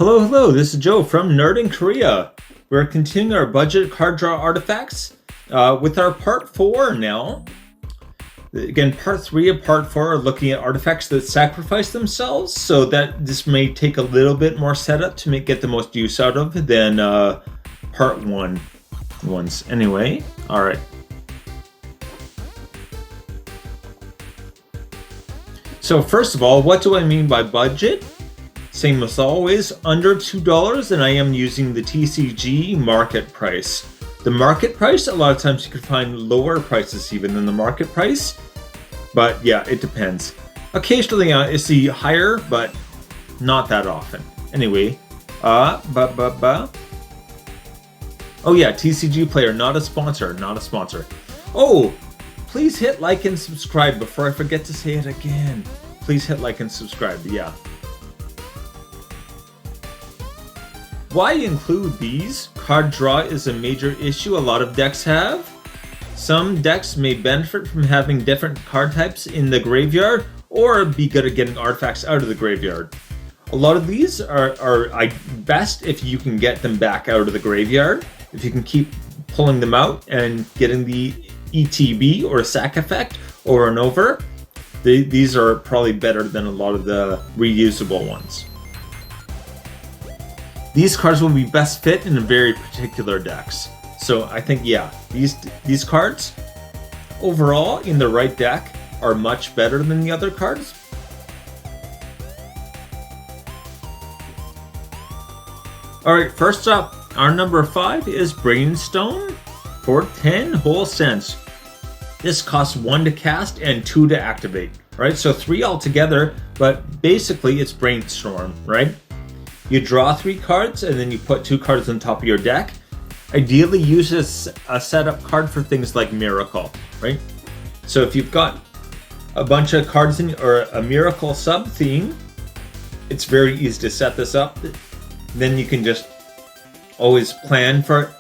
Hello, this is Joe from Nerd in Korea. We're continuing our budget card draw artifacts with our part 4 now. Again, part 3 and part 4 are looking at artifacts that sacrifice themselves, so that this may take a little bit more setup to get the most use out of than part 1 ones. Anyway, alright. So first of all, what do I mean by budget? Same as always, under $2, and I am using the TCG market price. The market price, a lot of times you can find lower prices even than the market price, but yeah, it depends. Occasionally I see higher, but not that often. Anyway, oh yeah, TCG Player, not a sponsor. Oh, please hit like and subscribe before I forget to say it again. Please hit like and subscribe, yeah. Why include these? Card draw is a major issue a lot of decks have. Some decks may benefit from having different card types in the graveyard, or be good at getting artifacts out of the graveyard. A lot of these are best if you can get them back out of the graveyard. If you can keep pulling them out and getting the ETB or sack effect over and over, these are probably better than a lot of the reusable ones. These cards will be best fit in very particular decks. So I think, yeah, these cards overall in the right deck are much better than the other cards. Alright, first up, our number 5 is Brainstone for 10 whole cents. This costs 1 to cast and 2 to activate, right? So 3 altogether, but basically it's Brainstorm, right? You draw 3 cards and then you put 2 cards on top of your deck. Ideally use a setup card for things like Miracle, right? So if you've got a bunch of cards or a Miracle sub theme, it's very easy to set this up. Then you can just always plan for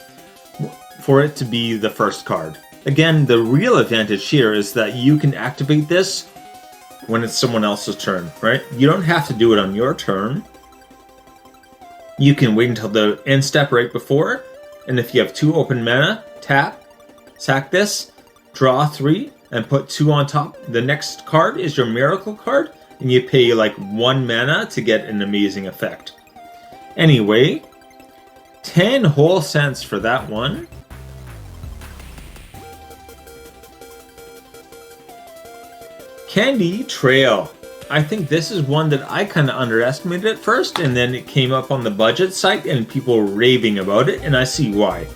it to be the first card. Again, the real advantage here is that you can activate this when it's someone else's turn, right? You don't have to do it on your turn. You can wait until the end step right before, and if you have 2 open mana, tap, sack this, draw 3, and put 2 on top. The next card is your Miracle card, and you pay like 1 mana to get an amazing effect. Anyway, 10 whole cents for that one. Candy Trail. I think this is one that I kind of underestimated at first, and then it came up on the budget site and people were raving about it, and I see why.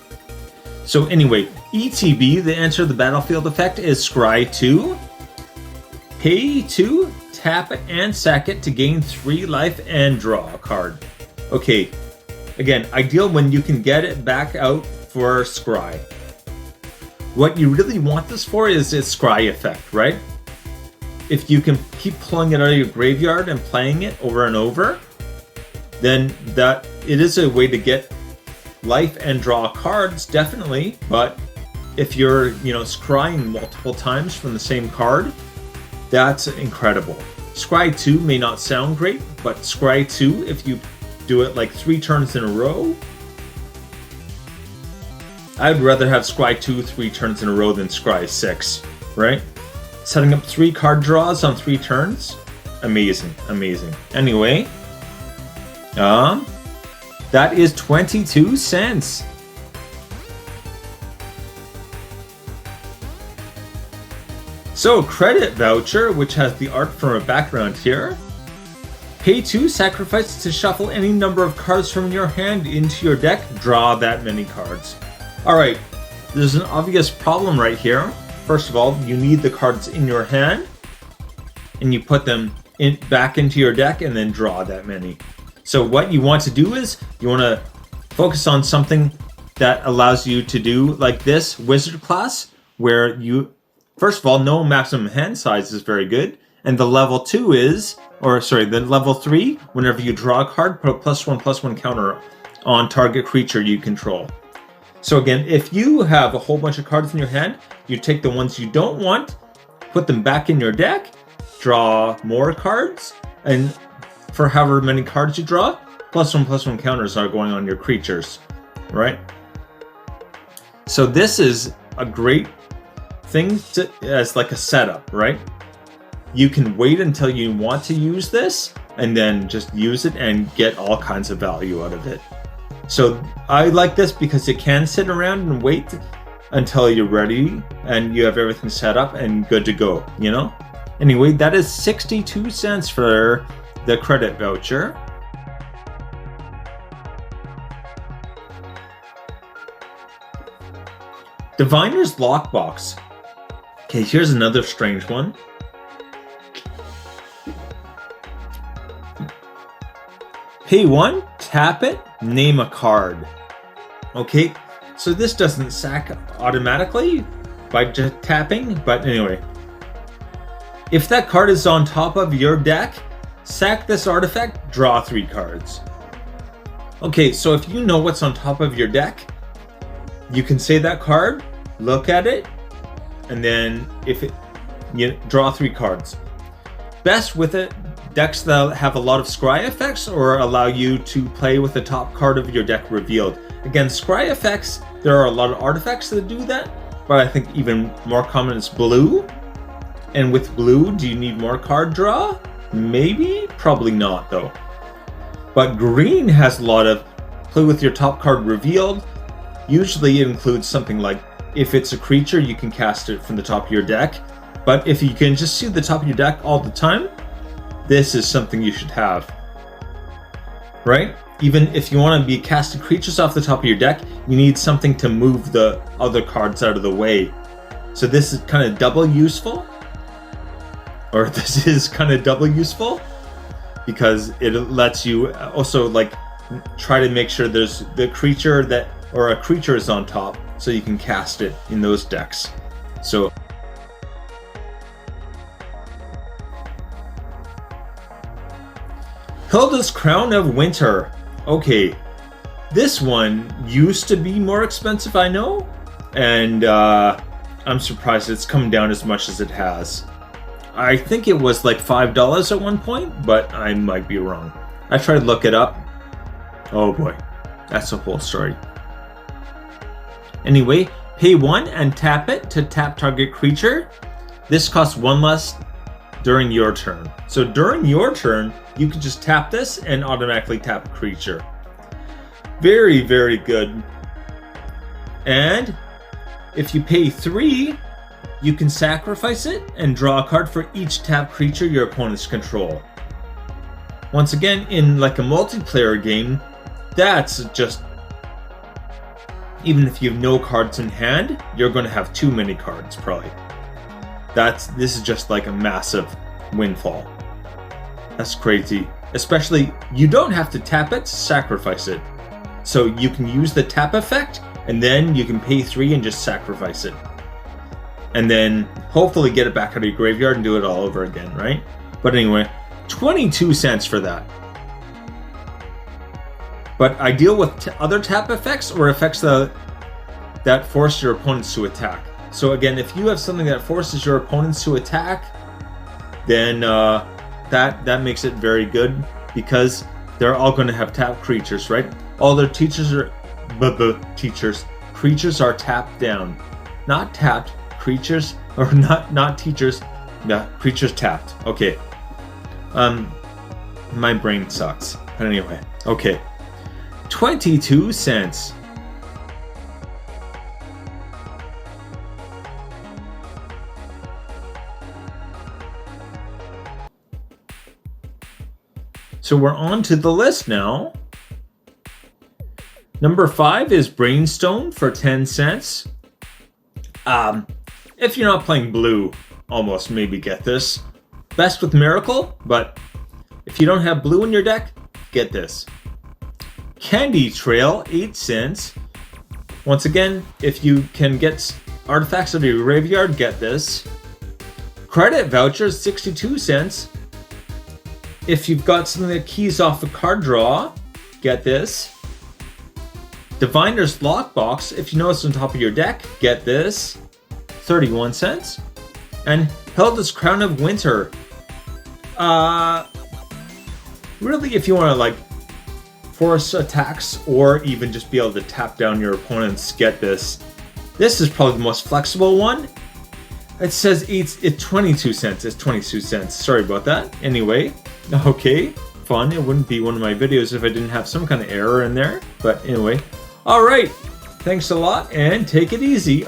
So anyway, ETB, the Enter the Battlefield effect, is Scry 2. Pay 2, tap it, and sack it to gain 3 life and draw a card. Okay, again, ideal when you can get it back out for Scry. What you really want this for is its Scry effect, right? If you can keep pulling it out of your graveyard and playing it over and over, then it is a way to get life and draw cards, definitely. But if you're, scrying multiple times from the same card, that's incredible. Scry 2 may not sound great, but Scry 2, if you do it like 3 turns in a row, I'd rather have Scry 2 3 turns in a row than Scry 6, right? Setting up 3 card draws on 3 turns. Amazing. Anyway, that is 22 cents. So, Credit Voucher, which has the art from a background here. Pay 2, sacrifice to shuffle any number of cards from your hand into your deck. Draw that many cards. Alright, there's an obvious problem right here. First of all, you need the cards in your hand, and you put them back into your deck and then draw that many. So what you want to do is, you want to focus on something that allows you to do like this Wizard class, where first of all, no maximum hand size is very good, and the level 2 is, the level 3, whenever you draw a card, put a +1/+1 counter on target creature you control. So again, if you have a whole bunch of cards in your hand, you take the ones you don't want, put them back in your deck, draw more cards, and for however many cards you draw, +1/+1 counters are going on your creatures, right? So this is a great thing as like a setup, right? You can wait until you want to use this and then just use it and get all kinds of value out of it. So I like this because you can sit around and wait until you're ready and you have everything set up and good to go, you know? Anyway, that is 62 cents for the credit voucher. Diviner's Lockbox. Okay, here's another strange one. Pay 1, tap it, name a card. Okay, so this doesn't sack automatically by just tapping, but anyway. If that card is on top of your deck, sack this artifact, draw 3 cards. Okay, so if you know what's on top of your deck, you can say that card, look at it, and then you draw 3 cards. Best with it, decks that have a lot of scry effects or allow you to play with the top card of your deck revealed. Again, scry effects, there are a lot of artifacts that do that, but I think even more common is blue. And with blue, do you need more card draw? Maybe, probably not though. But green has a lot of play with your top card revealed. Usually it includes something like, if it's a creature, you can cast it from the top of your deck. But if you can just see the top of your deck all the time, this is something you should have. Right? Even if you want to be casting creatures off the top of your deck, you need something to move the other cards out of the way. So this is kind of double useful. Or this is kind of double useful. Because it lets you also like try to make sure there's the creature that, or a creature is on top, so you can cast it in those decks. So Hilda's Crown of Winter. Okay, this one used to be more expensive, I know, and I'm surprised it's come down as much as it has. I think it was like $5 at one point, but I might be wrong. I tried to look it up. Oh boy, that's a whole story. Anyway, pay 1 and tap it to tap target creature. This costs 1 less during your turn. So during your turn, you can just tap this and automatically tap a creature. Very, very good. And if you pay 3, you can sacrifice it and draw a card for each tap creature your opponents control. Once again, in like a multiplayer game, that's just, even if you have no cards in hand, you're going to have too many cards probably. This is just like a massive windfall. That's crazy. Especially, you don't have to tap it to sacrifice it. So you can use the tap effect, and then you can pay 3 and just sacrifice it. And then hopefully get it back out of your graveyard and do it all over again, right? But anyway, 22 cents for that. But ideal with other tap effects or effects that force your opponents to attack. So again, if you have something that forces your opponents to attack, then that makes it very good, because they're all going to have tapped creatures, right? All their creatures are tapped down, not tapped creatures, or not teachers. Yeah, creatures tapped. Okay. My brain sucks. But anyway, okay. 22 cents. So we're on to the list now. Number 5 is Brainstone for 10 cents. If you're not playing blue, almost maybe get this. Best with Miracle, but if you don't have blue in your deck, get this. Candy Trail, 8 cents. Once again, if you can get artifacts out of your graveyard, get this. Credit Vouchers, 62 cents. If you've got something that keys off a card draw, get this. Diviner's Lockbox, if you know it's on top of your deck, get this. 31 cents. And Hilda's Crown of Winter. Really, if you want to like force attacks, or even just be able to tap down your opponents. Get this. This is probably the most flexible one. It says it's 22 cents. It's 22 cents. Sorry about that. Anyway, okay, fun. It wouldn't be one of my videos if I didn't have some kind of error in there. But anyway, all right. Thanks a lot and take it easy.